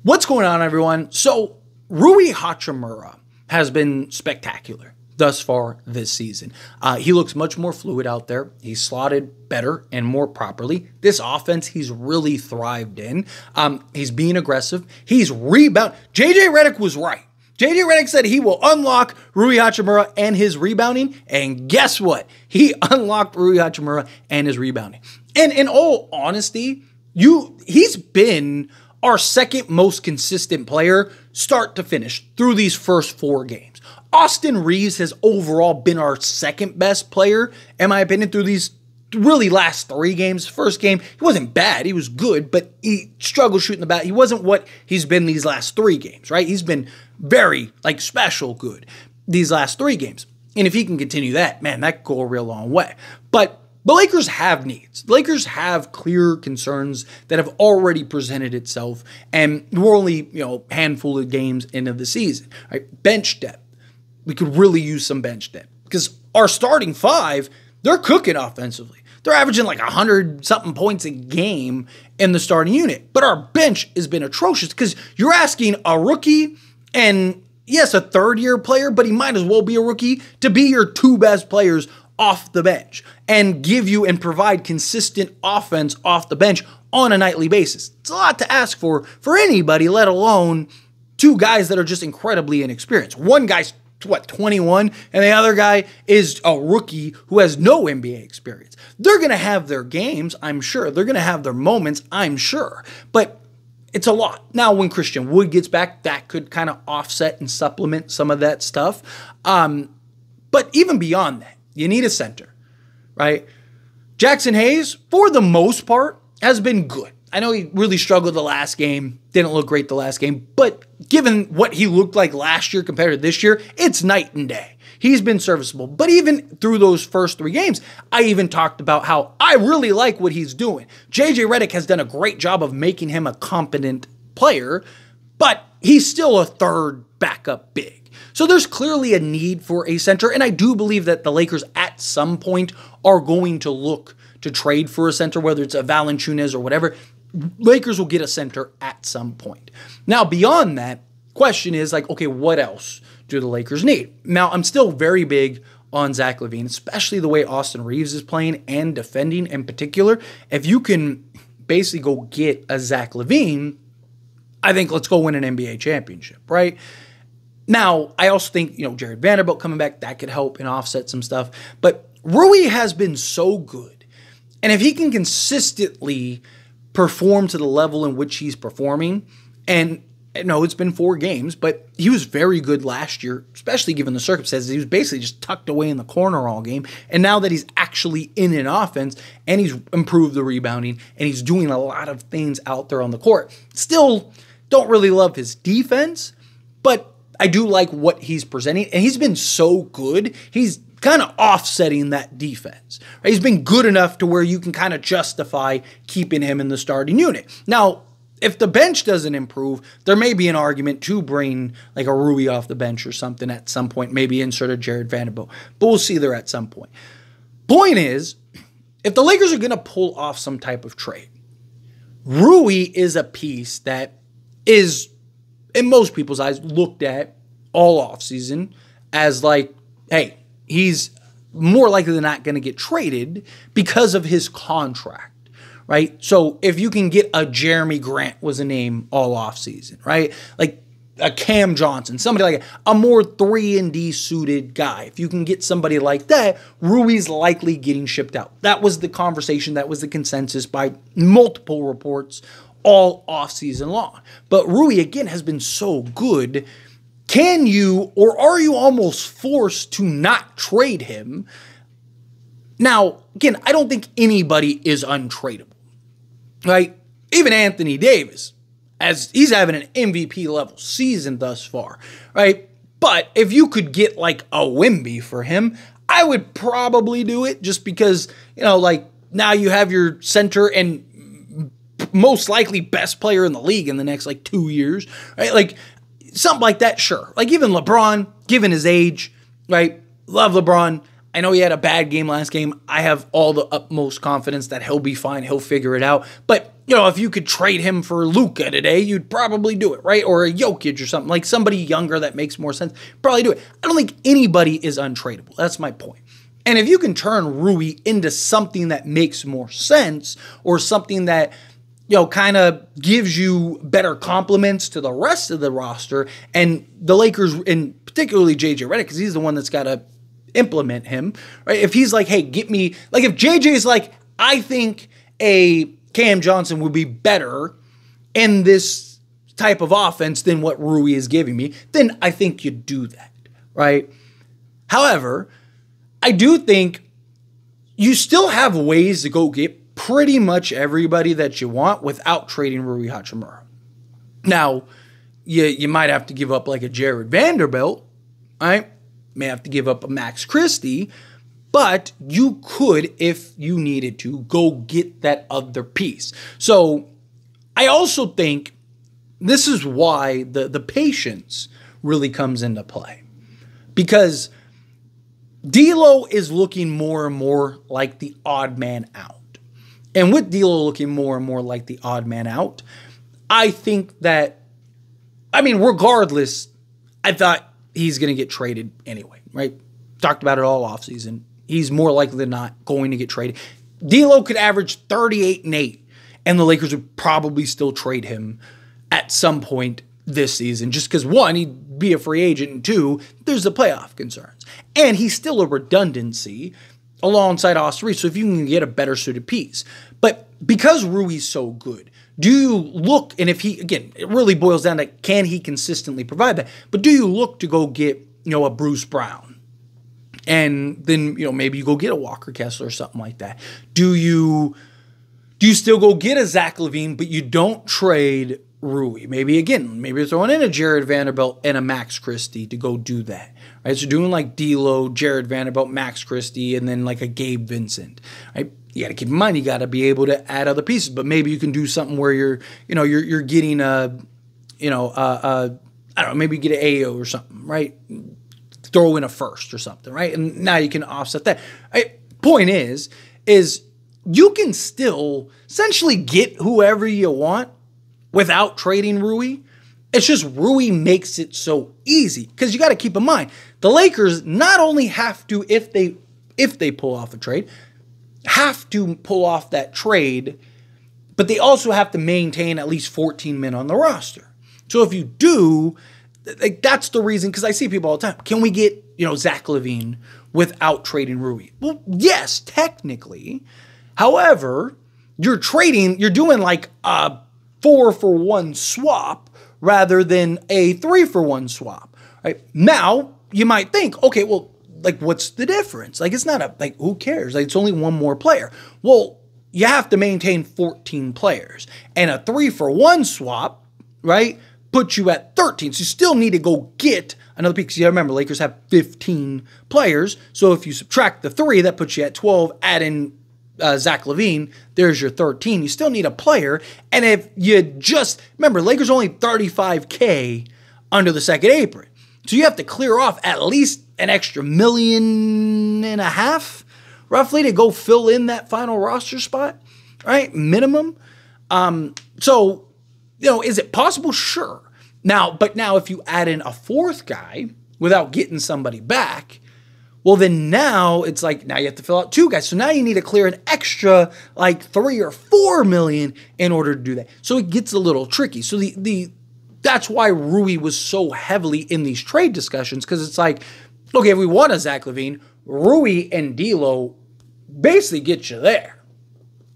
What's going on, everyone? So, Rui Hachimura has been spectacular thus far this season. He looks much more fluid out there. He's slotted better and more properly. This offense he's really thrived in. He's being aggressive. He's rebound. JJ Redick was right. JJ Redick said he will unlock Rui Hachimura and his rebounding. And guess what? He unlocked Rui Hachimura and his rebounding. And in all honesty, he's been our second most consistent player start to finish through these first 4 games. Austin Reeves has overall been our second best player, in my opinion, through these really last 3 games. First game, he wasn't bad. He was good, but he struggled shooting the bat. He wasn't what he's been these last 3 games, right? He's been very, special good these last 3 games. And if he can continue that, man, that could go a real long way. But the Lakers have needs. The Lakers have clear concerns that have already presented itself, and we're only, handful of games into the season. Right? Bench depth. We could really use some bench depth because our starting 5, they're cooking offensively. They're averaging 100-something points a game in the starting unit. But our bench has been atrocious because you're asking a rookie and, yes, a third-year player, but he might as well be a rookie, to be your 2 best players off the bench and give you and provide consistent offense off the bench on a nightly basis. It's a lot to ask for anybody, let alone 2 guys that are just incredibly inexperienced. One guy's 21, and the other guy is a rookie who has no NBA experience. They're going to have their games, I'm sure. They're going to have their moments, I'm sure. But it's a lot. Now, when Christian Wood gets back, that could kind of offset and supplement some of that stuff. But even beyond that, you need a center, right? Jackson Hayes, for the most part, has been good. I know he really struggled the last game, didn't look great the last game, but given what he looked like last year compared to this year, it's night and day. He's been serviceable. But even through those first 3 games, I even talked about how I really like what he's doing. JJ Redick has done a great job of making him a competent player, but he's still a third backup big. So there's clearly a need for a center, and I do believe that the Lakers at some point are going to look to trade for a center, whether it's a Valanciunas or whatever. Lakers will get a center at some point. Now, beyond that, question is okay, what else do the Lakers need? Now, I'm still very big on Zach LaVine, especially the way Austin Reeves is playing and defending in particular. If you can basically go get a Zach LaVine, I think let's go win an NBA championship, right? Now, I also think, Jared Vanderbilt coming back, that could help and offset some stuff. But Rui has been so good. And if he can consistently perform to the level in which he's performing, and it's been 4 games, but he was very good last year, especially given the circumstances. He was basically just tucked away in the corner all game. And now that he's actually in an offense and he's improved the rebounding and he's doing a lot of things out there on the court, still don't really love his defense, but I do like what he's presenting, and he's been so good, he's kind of offsetting that defense. Right? He's been good enough to where you can kind of justify keeping him in the starting unit. Now, if the bench doesn't improve, there may be an argument to bring a Rui off the bench or something at some point, maybe insert a Jared Vanderbilt, but we'll see there at some point. Point is, if the Lakers are going to pull off some type of trade, Rui is a piece that is, in most people's eyes, looked at all offseason as hey, he's more likely than not going to get traded because of his contract, right? So if you can get a Jeremy Grant was a name all offseason, right? A Cam Johnson, somebody a more 3-and-D suited guy. If you can get somebody like that, Rui's likely getting shipped out. That was the conversation. That was the consensus by multiple reports all offseason long. But Rui, again, has been so good. Can you, or are you almost forced to not trade him? Now, again, I don't think anybody is untradeable, right? Even Anthony Davis, as he's having an MVP level season thus far, right? But if you could get a Wemby for him, I would probably do it just because, now you have your center and most likely best player in the league in the next 2 years, right? Something like that, sure. Even LeBron, given his age, right? Love LeBron. I know he had a bad game last game. I have all the utmost confidence that he'll be fine. He'll figure it out. But if you could trade him for Luka today, you'd probably do it, right? Or a Jokic or something, like somebody younger that makes more sense, probably do it. I don't think anybody is untradeable. That's my point. And if you can turn Rui into something that makes more sense, or something that, kind of gives you better compliments to the rest of the roster, and the Lakers, and particularly JJ Redick, because he's the one that's got to implement him, right? If he's like, hey, get me, like if JJ is like, I think a Cam Johnson would be better in this type of offense than what Rui is giving me, then I think you do that, right? However, I do think you still have ways to go get pretty much everybody that you want without trading Rui Hachimura. Now, you might have to give up like a Jared Vanderbilt, right? May have to give up a Max Christie, but you could, if you needed to, go get that other piece. So I also think this is why the patience really comes into play. Because D'Lo is looking more and more like the odd man out. And with D'Lo looking more and more like the odd man out, I think that, regardless, I thought he's going to get traded anyway, right? Talked about it all offseason. He's more likely than not going to get traded. D'Lo could average 38-8, and the Lakers would probably still trade him at some point this season, just because, one, he'd be a free agent, and two, there's the playoff concerns. And he's still a redundancy alongside Austin Reeves, so if you can get a better suited piece. But because Rui's so good, do you look, and if he, again, it really boils down to, can he consistently provide that? But do you look to go get, a Bruce Brown? And then, maybe you go get a Walker Kessler or something like that. Do you still go get a Zach LaVine, but you don't trade Rui? Maybe you're throwing in a Jared Vanderbilt and a Max Christie to go do that, right? So doing like D'Lo, Jared Vanderbilt, Max Christie, and then like a Gabe Vincent, right? You got to keep in mind, you got to be able to add other pieces, but maybe you can do something where you're getting maybe you get an AO or something, right? Throw in a first or something, right? And now you can offset that. Point is you can still essentially get whoever you want without trading Rui. It's just Rui makes it so easy, because you got to keep in mind, the Lakers not only have to, if they pull off a trade, have to pull off that trade, but they also have to maintain at least 14 men on the roster. So if you do, that's the reason, because I see people all the time, can we get, Zach LaVine without trading Rui? Well, yes, technically. However, you're doing like a 4-for-1 swap rather than a 3-for-1 swap, right? Now, you might think, okay, well, like, what's the difference? Like, it's not who cares? Like, it's only one more player. Well, you have to maintain 14 players. And a 3-for-1 swap, right, puts you at 13. So you still need to go get another piece. You remember, Lakers have 15 players. So if you subtract the 3, that puts you at 12. Add in Zach LaVine, there's your 13. You still need a player. And if you remember, Lakers only $35K under the second apron. So you have to clear off at least an extra $1.5 million, roughly, to go fill in that final roster spot, right? Minimum. So, is it possible? Sure. But now if you add in a fourth guy without getting somebody back, well, then now it's like, now you have to fill out 2 guys. So now you need to clear an extra like $3 or $4 million in order to do that. So it gets a little tricky. So that's why Rui was so heavily in these trade discussions, because it's like, okay, if we want a Zach LaVine, Rui and D'Lo basically get you there,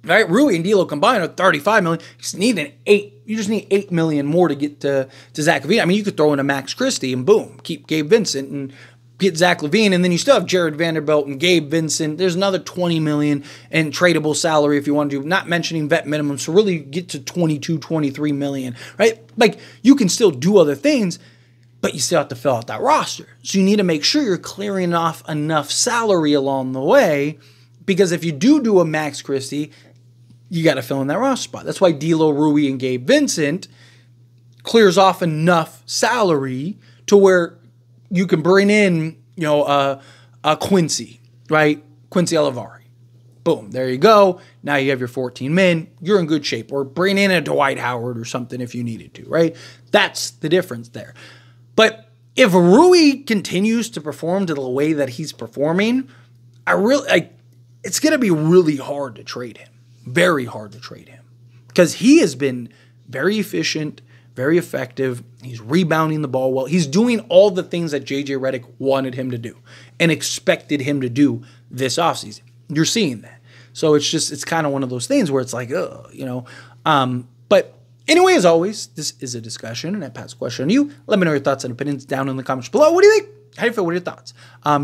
right? Rui and D'Lo combined are $35 million. You just need $8 million more to get to Zach LaVine. You could throw in a Max Christie and boom, keep Gabe Vincent and get Zach LaVine, and then you still have Jared Vanderbilt and Gabe Vincent. There's another $20 million in tradable salary if you want to do, not mentioning vet minimum, so really get to $22, $23 million, right? Like, you can still do other things, but you still have to fill out that roster. So you need to make sure you're clearing off enough salary along the way, because if you do a Max Christie, you got to fill in that roster spot. That's why D'Lo, Rui, and Gabe Vincent clears off enough salary to where you can bring in, a Quincy, right? Quincy Olivari. Boom, there you go. Now you have your 14 men. You're in good shape. Or bring in a Dwight Howard or something if you needed to, right? That's the difference there. But if Rui continues to perform to the way that he's performing, it's going to be really hard to trade him. Very hard to trade him. Because he has been very efficient, very effective. He's rebounding the ball well. He's doing all the things that J.J. Redick wanted him to do and expected him to do this offseason. You're seeing that. So it's kind of one of those things where it's like, But anyway, as always, this is a discussion, and I pass a question on you. Let me know your thoughts and opinions down in the comments below. What do you think? How do you feel? What are your thoughts?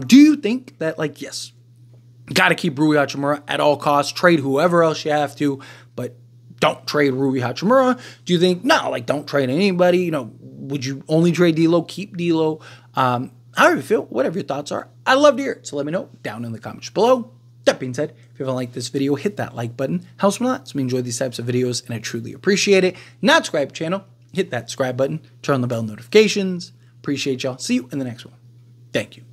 Do you think that, yes, got to keep Rui Hachimura at all costs, trade whoever else you have to, but don't trade Rui Hachimura? Do you think, no, don't trade anybody? Would you only trade D'Lo, keep D'Lo? However you feel, whatever your thoughts are, I'd love to hear it. So let me know down in the comments below. That being said, if you haven't liked this video, hit that like button. Helps me a lot. So we enjoy these types of videos, and I truly appreciate it. Not subscribe to the channel, hit that subscribe button, turn on the bell notifications. Appreciate y'all. See you in the next one. Thank you.